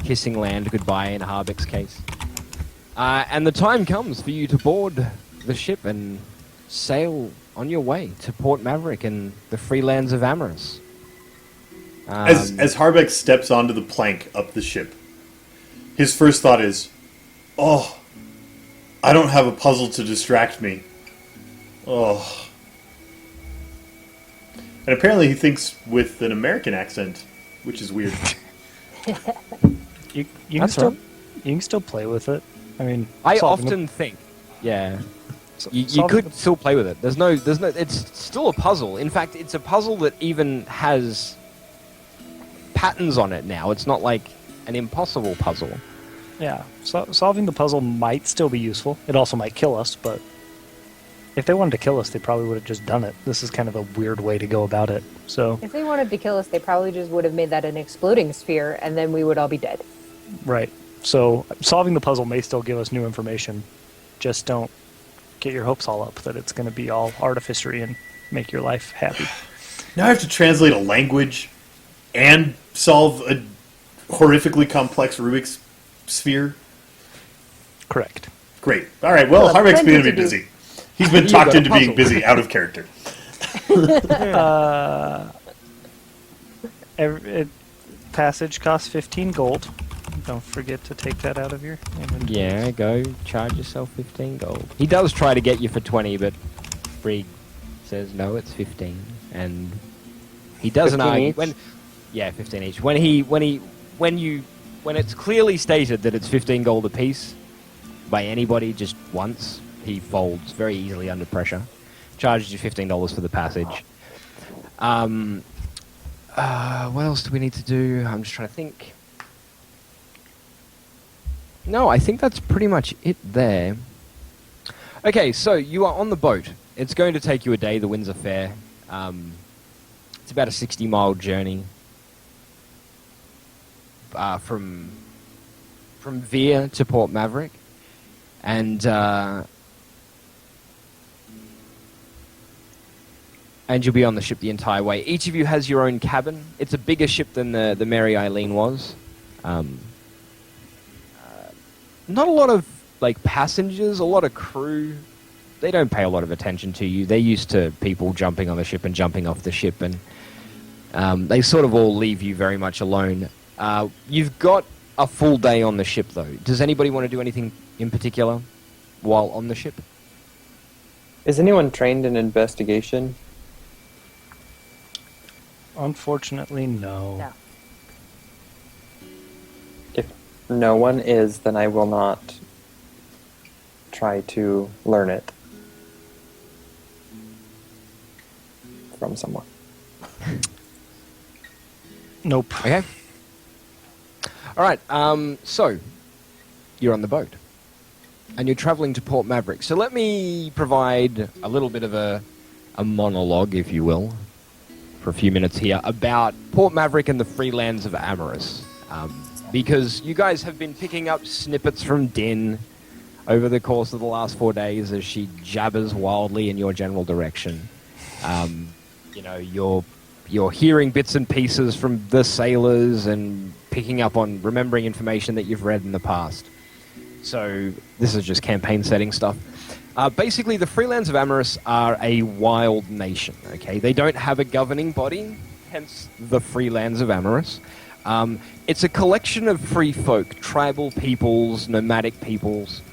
[SPEAKER 2] kissing land goodbye in Harbeck's case. And the time comes for you to board the ship and sail on your way to Port Maverick and the free lands of Amorous.
[SPEAKER 1] As Harbeck steps onto the plank up the ship, his first thought is, "Oh, I don't have a puzzle to distract me. Oh." And apparently he thinks with an American accent, which is weird.
[SPEAKER 4] You
[SPEAKER 2] That's
[SPEAKER 4] can
[SPEAKER 2] all.
[SPEAKER 4] still play with it. I mean,
[SPEAKER 2] I
[SPEAKER 4] solving
[SPEAKER 2] often think, yeah,
[SPEAKER 4] the-
[SPEAKER 2] you
[SPEAKER 4] solving
[SPEAKER 2] could
[SPEAKER 4] the-
[SPEAKER 2] still play with it. There's no, it's still a puzzle. In fact, it's a puzzle that even has patterns on it now. It's not like an impossible puzzle.
[SPEAKER 4] Yeah, solving the puzzle might still be useful. It also might kill us, but if they wanted to kill us, they probably would have just done it. This is kind of a weird way to go about it. So,
[SPEAKER 3] If they wanted to kill us, they probably just would have made that an exploding sphere, and then we would all be dead.
[SPEAKER 4] right. So, solving the puzzle may still give us new information. Just don't get your hopes all up that it's going to be all artificery and make your life happy.
[SPEAKER 1] Now I have to translate a language and solve a horrifically complex Rubik's sphere.
[SPEAKER 4] Correct.
[SPEAKER 1] Great. All right. Well,
[SPEAKER 3] Well,
[SPEAKER 1] Harbeck's
[SPEAKER 3] plenty
[SPEAKER 1] going to
[SPEAKER 3] to
[SPEAKER 1] be
[SPEAKER 3] do.
[SPEAKER 1] busy. He's been
[SPEAKER 2] You've
[SPEAKER 1] talked
[SPEAKER 2] got a
[SPEAKER 1] into being
[SPEAKER 2] puzzle.
[SPEAKER 1] busy out of character.
[SPEAKER 4] Passage costs 15 gold. Don't forget to take that out of your inventory.
[SPEAKER 2] Yeah, go charge yourself 15 gold. He does try to get you for 20, but Brig says no, it's 15, and he doesn't
[SPEAKER 5] 15
[SPEAKER 2] argue.
[SPEAKER 5] each?
[SPEAKER 2] Yeah, 15 each. When it's clearly stated that it's 15 gold apiece by anybody just once, he folds very easily under pressure. Charges you $15 for the passage. What else do we need to do? I'm just trying to think. No, I think that's pretty much it there. Okay, so you are on the boat. It's going to take you a day. The winds are fair. It's about a 60-mile journey from Veer to Port Maverick, and you'll be on the ship the entire way. Each of you has your own cabin. It's a bigger ship than the Mary Eileen was. Not a lot of passengers, a lot of crew. They don't pay a lot of attention to you. They're used to people jumping on the ship and jumping off the ship, and they sort of all leave you very much alone. You've got a full day on the ship, though. Does anybody want to do anything in particular while on the ship?
[SPEAKER 5] Is anyone trained in investigation?
[SPEAKER 4] Unfortunately, no.
[SPEAKER 3] No.
[SPEAKER 5] If no one is, then I will not try to learn it from someone.
[SPEAKER 4] Nope.
[SPEAKER 2] Okay. All right. So you're on the boat, and you're traveling to Port Maverick. So let me provide a little bit of a monologue, if you will, for a few minutes here about Port Maverick and the free lands of Amorous, because you guys have been picking up snippets from Din over the course of the last 4 days as she jabbers wildly in your general direction. You're hearing bits and pieces from the sailors and picking up on remembering information that you've read in the past. So this is just campaign setting stuff. Basically, the Freelands of Amorous are a wild nation, okay? They don't have a governing body, hence the Freelands of Amorous. It's a collection of free folk, tribal peoples, nomadic peoples,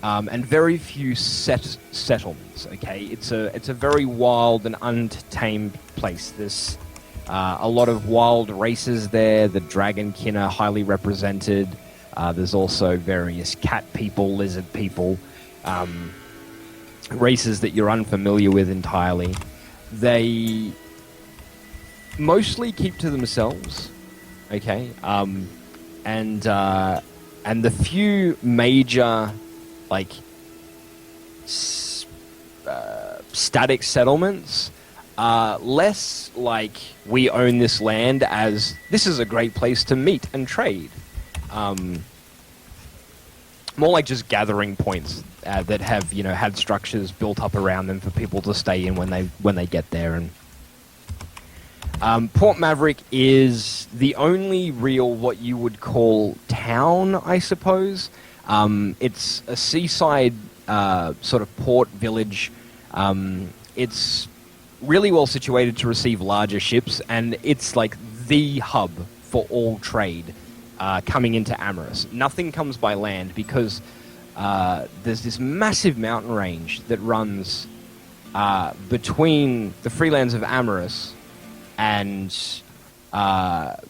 [SPEAKER 2] and very few settlements, okay? It's a very wild and untamed place. There's a lot of wild races there. The dragonkin are highly represented. There's also various cat people, lizard people, races that you're unfamiliar with entirely. They mostly keep to themselves, okay? And the few major, static settlements are less like we own this land as this is a great place to meet and trade. More like just gathering points that have had structures built up around them for people to stay in when they get there. And Port Maverick is the only real what you would call town, I suppose. It's a seaside sort of port village. It's really well situated to receive larger ships, and it's like the hub for all trade coming into Amorous. Nothing comes by land because there's this massive mountain range that runs between the Freelands of Amorous and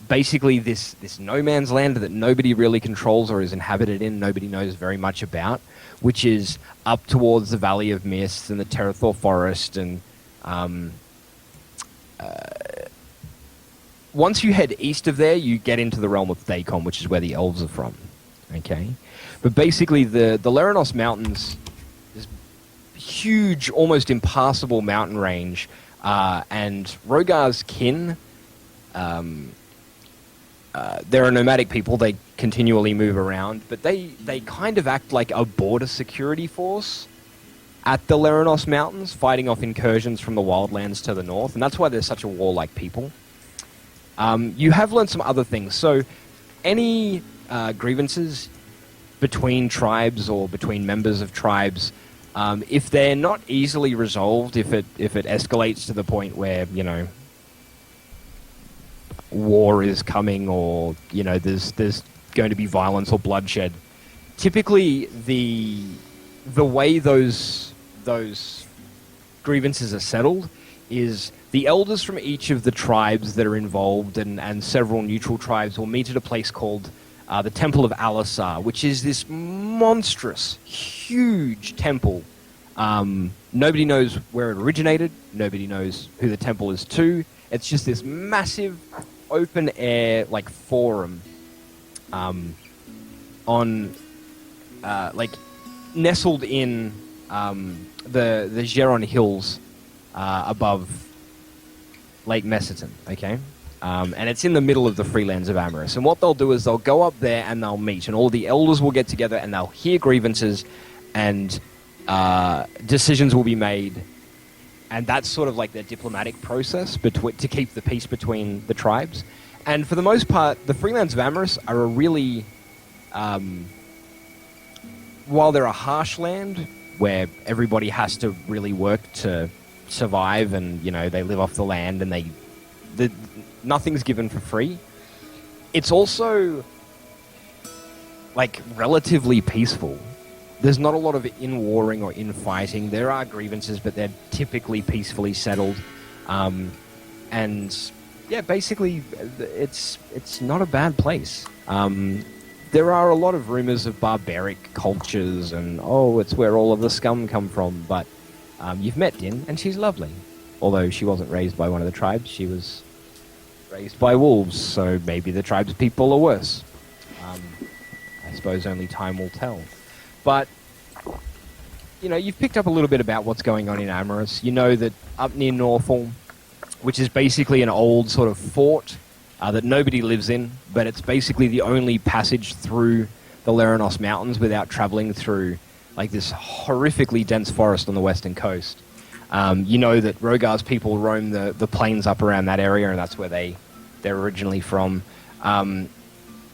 [SPEAKER 2] basically this no man's land that nobody really controls or is inhabited in, nobody knows very much about, which is up towards the Valley of Mist and the Terrathor Forest. And once you head east of there, you get into the realm of Thacon, which is where the elves are from. Okay? But basically, the Leranos Mountains, this huge, almost impassable mountain range, and Rogar's kin, they're a nomadic people. They continually move around, but they kind of act like a border security force at the Leranos Mountains, fighting off incursions from the wildlands to the north, and that's why they're such a warlike people. You have learned some other things. So, any grievances between tribes or between members of tribes, if they're not easily resolved, if it escalates to the point where, you know, war is coming, or, you know, there's going to be violence or bloodshed, typically the way those grievances are settled is the elders from each of the tribes that are involved and several neutral tribes will meet at a place called the Temple of Alisar, which is this monstrous, huge temple. Nobody knows where it originated. Nobody knows who the temple is to. It's just this massive open air, like, forum on like nestled in the Geron Hills above Lake Messiton, okay? And it's in the middle of the Freelands of Amaris. And what they'll do is they'll go up there and they'll meet, and all the elders will get together and they'll hear grievances, and decisions will be made. And that's sort of like their diplomatic process to keep the peace between the tribes. And for the most part, the Freelands of Amaris are a really... while they're a harsh land where everybody has to really work to survive, and, you know, they live off the land and nothing's given for free, it's also, like, relatively peaceful. There's not a lot of in-warring or in-fighting. There are grievances, but they're typically peacefully settled. And, yeah, basically, it's not a bad place. There are a lot of rumors of barbaric cultures and, oh, it's where all of the scum come from, but you've met Din, and she's lovely. Although she wasn't raised by one of the tribes, she was raised by wolves, so maybe the tribe's people are worse. I suppose only time will tell. But, you know, you've picked up a little bit about what's going on in Amaris. You know that up near Northall, which is basically an old sort of fort that nobody lives in, but it's basically the only passage through the Leranos Mountains without traveling through, like, this horrifically dense forest on the western coast. You know that Rogar's people roam the plains up around that area, and that's where they're originally from.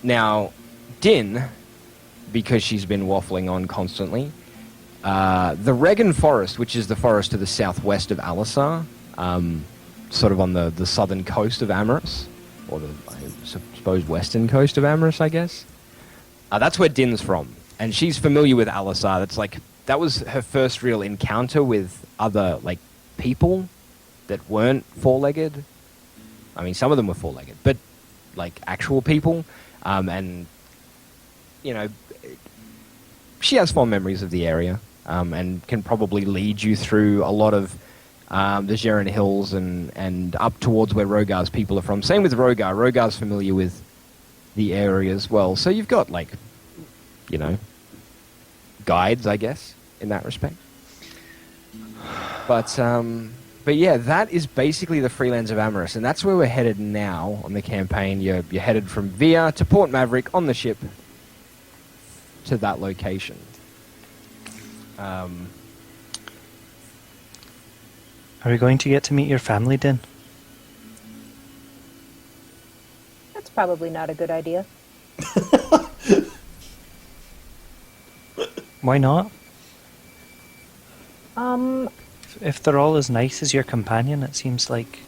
[SPEAKER 2] Now, Din, because she's been waffling on constantly, the Regan Forest, which is the forest to the southwest of Alisar, sort of on the southern coast of Amaris, or the, I suppose, western coast of Amaris, I guess. That's where Din's from, and she's familiar with Alisar. That was her first real encounter with other, like, people that weren't four-legged. I mean, some of them were four-legged, but, like, actual people. And, you know, she has fond memories of the area, and can probably lead you through a lot of the Geron Hills and up towards where Rogar's people are from. Same with Rogar. Rogar's familiar with the area as well. So you've got, like, you know, guides, I guess, in that respect. But yeah, that is basically the Freelands of Amaris, and that's where we're headed now on the campaign. You're headed from Via to Port Maverick on the ship to that location.
[SPEAKER 4] Are we going to get to meet your family, Din?
[SPEAKER 3] That's probably not a good idea.
[SPEAKER 4] Why not?
[SPEAKER 3] Um,
[SPEAKER 4] If they're all as nice as your companion, it seems like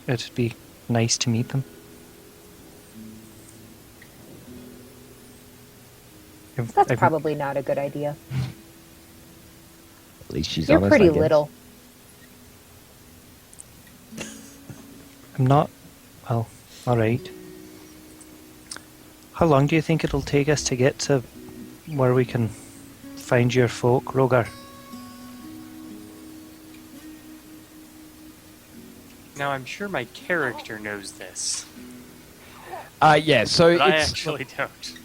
[SPEAKER 4] it'd be nice to meet them.
[SPEAKER 3] that's probably not a good idea.
[SPEAKER 2] At least she's
[SPEAKER 3] You're
[SPEAKER 2] honest,
[SPEAKER 3] pretty
[SPEAKER 2] I guess.
[SPEAKER 3] little.
[SPEAKER 4] I'm not... Well, alright. How long do you think it'll take us to get to where we can find your folk, Rogar?
[SPEAKER 6] Now, I'm sure my character knows this,
[SPEAKER 2] Yeah, so
[SPEAKER 6] but I
[SPEAKER 2] it's...
[SPEAKER 6] actually don't.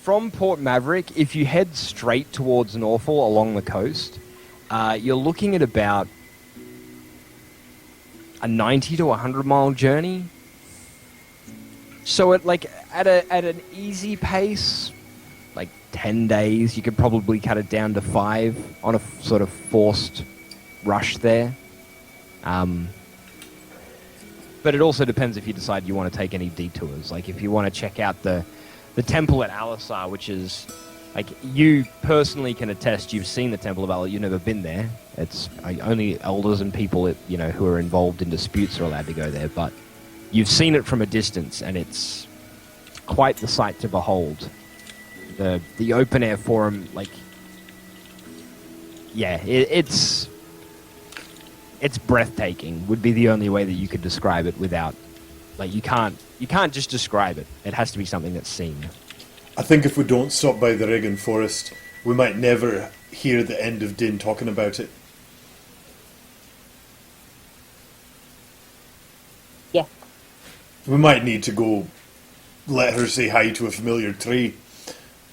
[SPEAKER 2] From Port Maverick, if you head straight towards Northall along the coast, you're looking at about a 90 to 100 mile journey. So at an easy pace, like 10 days. You could probably cut it down to 5 on a sort of forced rush there. But it also depends if you decide you want to take any detours. Like if you want to check out the temple at Alisar, which is like you personally can attest you've seen the Temple of Alisar. You've never been there. It's only elders and people who are involved in disputes are allowed to go there. But you've seen it from a distance, and it's quite the sight to behold. The open air forum, like, yeah, it's breathtaking. Would be the only way that you could describe it without, like, you can't just describe it. It has to be something that's seen.
[SPEAKER 1] I think if we don't stop by the Riggin Forest, we might never hear the end of Din talking about it.
[SPEAKER 3] Yeah.
[SPEAKER 1] We might need to go let her say hi to a familiar tree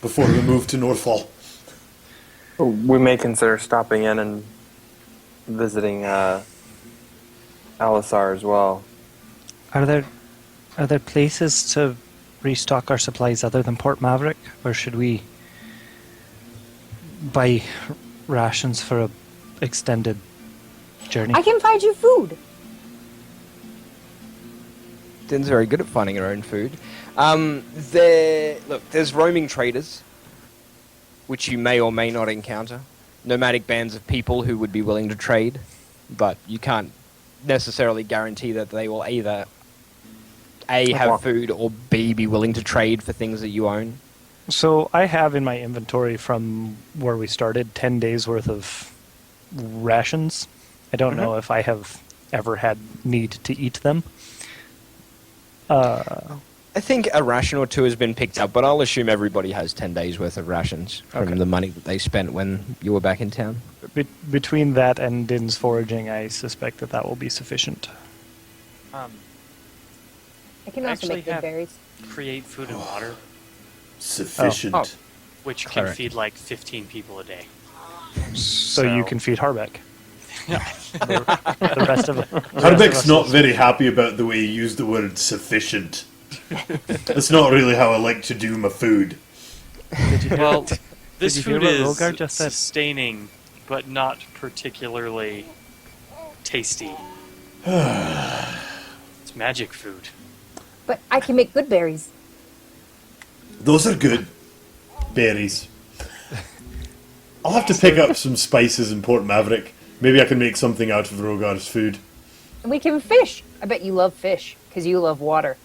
[SPEAKER 1] before we move to Northfall.
[SPEAKER 5] We may consider stopping in and visiting Alisar as well.
[SPEAKER 4] Are there places to restock our supplies other than Port Maverick, or should we buy rations for a extended journey?
[SPEAKER 3] I can find you food.
[SPEAKER 2] Din's very good at finding her own food. There's roaming traders, which you may or may not encounter. Nomadic bands of people who would be willing to trade, but you can't necessarily guarantee that they will either A, have food, or B, be willing to trade for things that you own.
[SPEAKER 4] So I have in my inventory from where we started 10 days worth of rations. I don't know if I have ever had need to eat them.
[SPEAKER 2] I think a ration or two has been picked up, but I'll assume everybody has 10 days worth of rations from the money that they spent when you were back in town.
[SPEAKER 4] Between that and Din's foraging, I suspect that will be sufficient.
[SPEAKER 3] I can also make good berries.
[SPEAKER 6] Create food and water,
[SPEAKER 1] Sufficient.
[SPEAKER 2] Oh.
[SPEAKER 6] which can
[SPEAKER 2] Cleric.
[SPEAKER 6] feed like 15 people a day.
[SPEAKER 4] So you can feed Harbeck. The rest of
[SPEAKER 1] Harbeck's not very happy about the way you use the word sufficient. That's not really how I like to do my food.
[SPEAKER 6] Well, this
[SPEAKER 4] Did you
[SPEAKER 6] food
[SPEAKER 4] hear what
[SPEAKER 6] is
[SPEAKER 4] Rogar just said?
[SPEAKER 6] sustaining, but not particularly tasty. It's magic food.
[SPEAKER 3] But I can make good berries.
[SPEAKER 1] Those are good berries. I'll have to pick up some spices in Port Maverick. Maybe I can make something out of Rogar's food.
[SPEAKER 3] And we can fish. I bet you love fish, because you love water.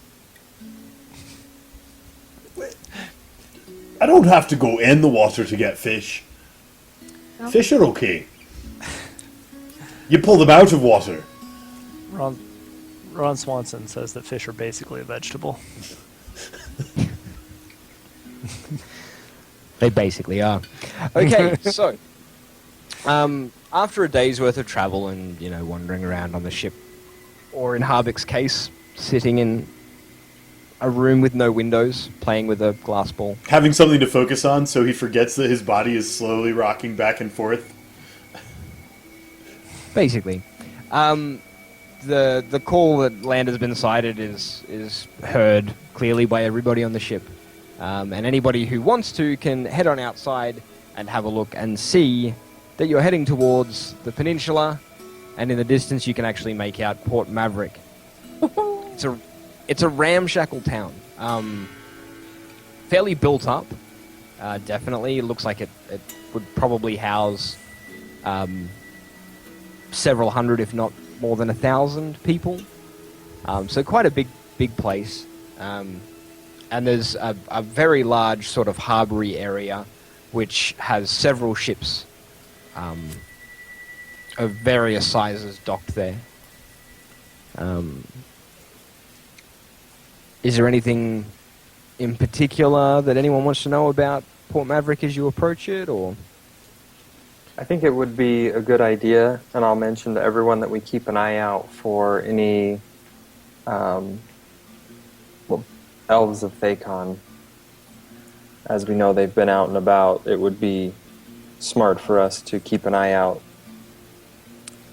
[SPEAKER 1] I don't have to go in the water to get fish.
[SPEAKER 3] No. Fish
[SPEAKER 1] Fish are okay. You pull them out of water.
[SPEAKER 4] Ron Swanson says that fish are basically a vegetable.
[SPEAKER 2] They basically are. Okay, so after a day's worth of travel and wandering around on the ship, or in Harbeck's case, sitting in a room with no windows, playing with a glass ball.
[SPEAKER 1] Having something to focus on so he forgets that his body is slowly rocking back and forth.
[SPEAKER 2] Basically. The call that land has been sighted is heard clearly by everybody on the ship. And anybody who wants to can head on outside and have a look and see that you're heading towards the peninsula, and in the distance you can actually make out Port Maverick. It's a ramshackle town. Fairly built up, definitely. It looks like it would probably house several hundred, if not more than 1,000 people. So quite a big place. And there's a very large sort of harboury area which has several ships of various sizes docked there. Is there anything in particular that anyone wants to know about Port Maverick as you approach it, or?
[SPEAKER 5] I think it would be a good idea, and I'll mention to everyone that we keep an eye out for any elves of Thacon. As we know, they've been out and about. It would be smart for us to keep an eye out.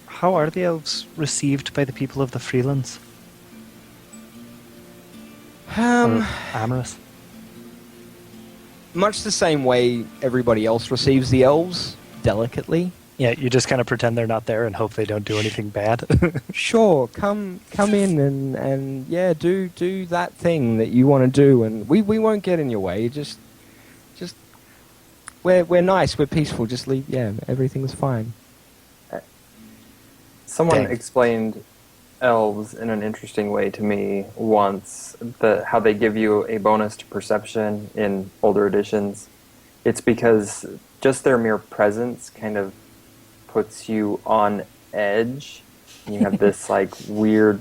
[SPEAKER 4] How are the elves received by the people of the Freelands? Or amorous?
[SPEAKER 2] much the same way everybody else receives the elves, delicately.
[SPEAKER 4] Yeah, you just kind of pretend they're not there and hope they don't do anything bad.
[SPEAKER 2] Sure, come in and yeah, do that thing that you want to do, and we won't get in your way. Just we're nice, we're peaceful. Just leave. Yeah, everything's fine.
[SPEAKER 5] Someone
[SPEAKER 2] Dang.
[SPEAKER 5] explained elves in an interesting way to me once, how they give you a bonus to perception in older editions. It's because just their mere presence kind of puts you on edge. You have this like weird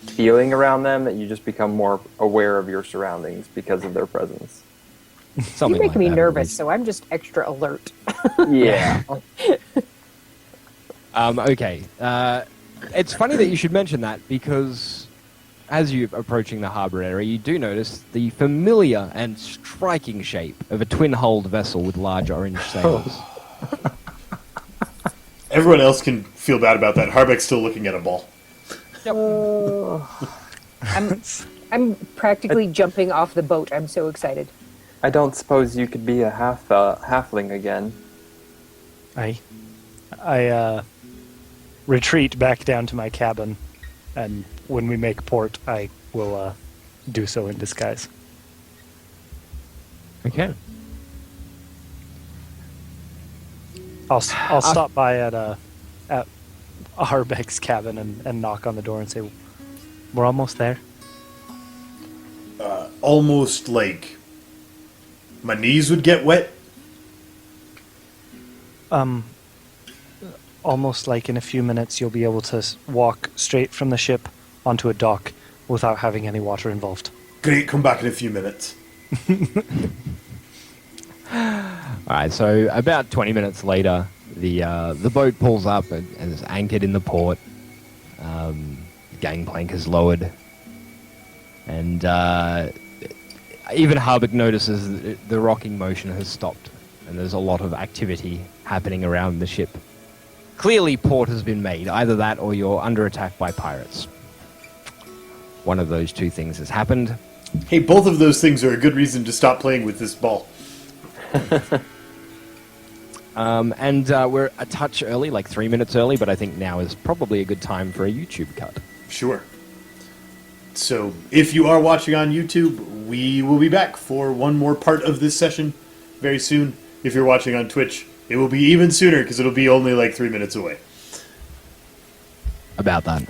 [SPEAKER 5] feeling around them that you just become more aware of your surroundings because of their presence.
[SPEAKER 2] Something
[SPEAKER 3] You're making me
[SPEAKER 2] like that, at
[SPEAKER 3] nervous,
[SPEAKER 2] least.
[SPEAKER 3] so I'm just extra alert.
[SPEAKER 5] Yeah.
[SPEAKER 2] Okay. It's funny that you should mention that, because as you're approaching the harbour area, you do notice the familiar and striking shape of a twin-hulled vessel with large orange sails.
[SPEAKER 1] Everyone else can feel bad about that. Harbeck's still looking at a ball.
[SPEAKER 3] I'm practically jumping off the boat. I'm so excited.
[SPEAKER 5] I don't suppose you could be a halfling again.
[SPEAKER 4] I retreat back down to my cabin, and when we make port, I will do so in disguise.
[SPEAKER 2] Okay.
[SPEAKER 4] I'll stop by at Harbeck's cabin and knock on the door and say, "We're almost there."
[SPEAKER 1] Almost like my knees would get wet.
[SPEAKER 4] Almost like in a few minutes you'll be able to walk straight from the ship onto a dock without having any water involved.
[SPEAKER 1] Great, come back in a few minutes.
[SPEAKER 2] Alright, so about 20 minutes later, the boat pulls up and is anchored in the port. The gangplank is lowered. And even Harbeck notices that the rocking motion has stopped, and there's a lot of activity happening around the ship. Clearly, port has been made. Either that or you're under attack by pirates. One of those two things has happened.
[SPEAKER 1] Hey, both of those things are a good reason to stop playing with this ball.
[SPEAKER 2] And we're a touch early, like 3 minutes early, but I think now is probably a good time for a YouTube cut.
[SPEAKER 1] Sure. So, if you are watching on YouTube, we will be back for one more part of this session very soon. If you're watching on Twitch, it will be even sooner, because it'll be only like 3 minutes away.
[SPEAKER 2] About that.